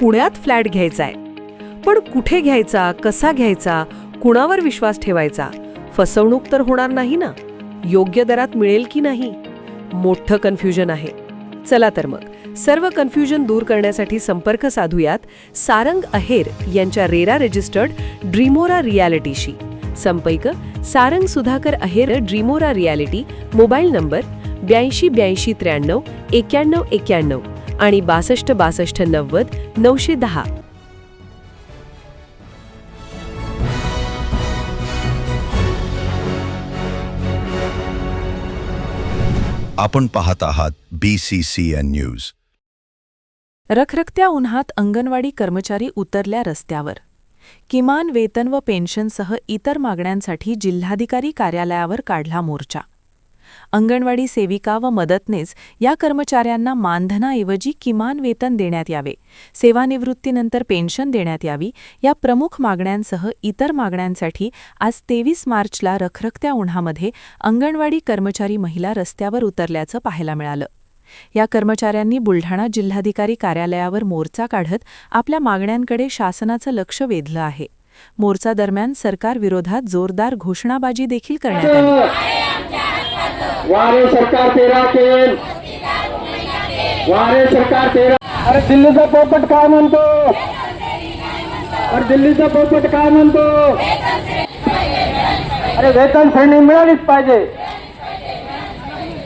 पुण्यात फ्लॅट घ्यायचा आहे, पण कुठे घ्यायचा, कसा घ्यायचा, कुणावर विश्वास ठेवायचा? फसवणूक तर होणार नाही ना? योग्य दरात मिळेल की नाही? मोठं कन्फ्युजन आहे. चला तर मग सर्व कन्फ्युजन दूर करण्यासाठी संपर्क साधूयात सारंग अहेर यांच्या रेरा रजिस्टर्ड ड्रीमोरा रियालिटीशी. संपर्क सारंग सुधाकर अहेर, ड्रीमोरा रियालिटी, मोबाईल नंबर 82 83 91 91 आणि 62 62 90 910. आपण पाहत आहात BCCN न्यूज. रखरखत्या उन्हात अंगणवाडी कर्मचारी उतरल्या रस्त्यावर. किमान वेतन व पेन्शनसह इतर मागण्यांसाठी जिल्हाधिकारी कार्यालयावर काढला मोर्चा. अंगणवाडी सेविका व मदतनीस या कर्मचाऱ्यांना मानधनाऐवजी किमान वेतन देण्यात यावे, सेवानिवृत्तीनंतर पेन्शन देण्यात यावी, या प्रमुख मागण्यांसह इतर मागण्यांसाठी आज 23 मार्चला रखरखत्या उन्हामध्ये अंगणवाडी कर्मचारी महिला रस्त्यावर उतरल्याचं पाहायला मिळालं. या कर्मचाऱ्यांनी बुलढाणा जिल्हाधिकारी कार्यालयावर मोर्चा काढत आपल्या मागण्यांकडे शासनाचं लक्ष वेधलं आहे. मोर्चा दरम्यान सरकारविरोधात जोरदार घोषणाबाजी देखील करण्यात आली. वारे सरकार तेरा केल, वारे सरकार तेरा. अरे दिल्लीचा पोपट काय म्हणतो? अरे दिल्लीचा पोपट काय म्हणतो? अरे वेतन श्रेणी मिळालीच पाहिजे.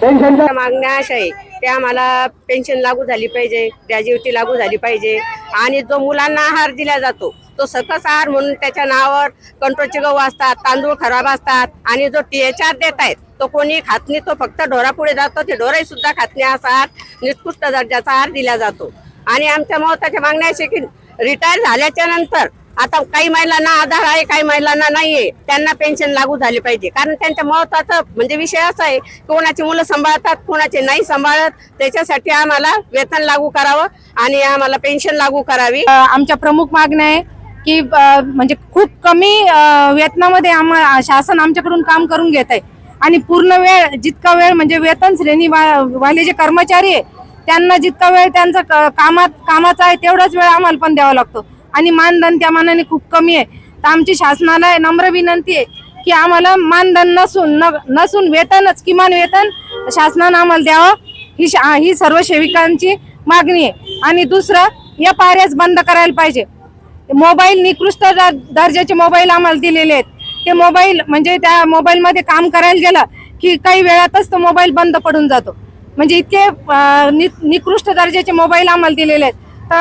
पेन्शनच्या मागण्या अशा आहे की आम्हाला पेन्शन लागू झाली पाहिजे, ग्रॅज्युएटी लागू झाली पाहिजे, आणि जो मुलांना आहार दिला जातो तो सकस आहार म्हणून त्याच्या नावावर कंट्रोलचे गहू असतात, तांदूळ खराब असतात, आणि जो THR देत आहेत तो कोणी खात नाही, तो फक्त ढोरापुढे जातो, ते ढोराही सुद्धा खात नाही, असा आहार निकृष्ट दर्जाचा आहार दिला जातो. आणि आमच्या महत्त्वाच्या मागण्या अशा की रिटायर झाल्याच्या नंतर आता काही महिलांना आधार आहे, काही महिलांना नाहीये, त्यांना पेन्शन लागू झाली पाहिजे. कारण त्यांच्या महत्त्वाचा म्हणजे विषय असा आहे की कोणाची मुलं सांभाळतात, कोणाचे नाही सांभाळत, त्याच्यासाठी आम्हाला वेतन लागू करावं आणि आम्हाला पेन्शन लागू करावी. आमच्या प्रमुख मागण्या आहे की म्हणजे खूप कमी वेतनामध्ये शासन आमच्याकडून काम करून घेत आहे, आणि पूर्ण वेळ जितका वेळ म्हणजे वेतन श्रेणी वाले जे कर्मचारी आहे त्यांना जितका वेळ त्यांचा कामाचा आहे तेवढाच वेळ आम्हाला पण द्यावा लागतो, आणि मानधन त्या मानाने खूप कमी आहे. तर आमची शासनाला नम्र विनंती आहे की आम्हाला मानधन नसून वेतनच, किमान वेतन शासनानं आम्हाला द्यावं, ही सर्व सेविकांची मागणी आहे. आणि दुसरं, या पार्याच बंद करायला पाहिजे. मोबाईल निकृष्ट दर्जाचे मोबाईल आम्हाला दिलेले आहेत. ते मोबाईल म्हणजे त्या मोबाईलमध्ये काम करायला गेलं की काही वेळातच तो मोबाईल बंद पडून जातो. म्हणजे इतके निकृष्ट दर्जाचे मोबाईल आम्हाला दिलेले आहेत. तर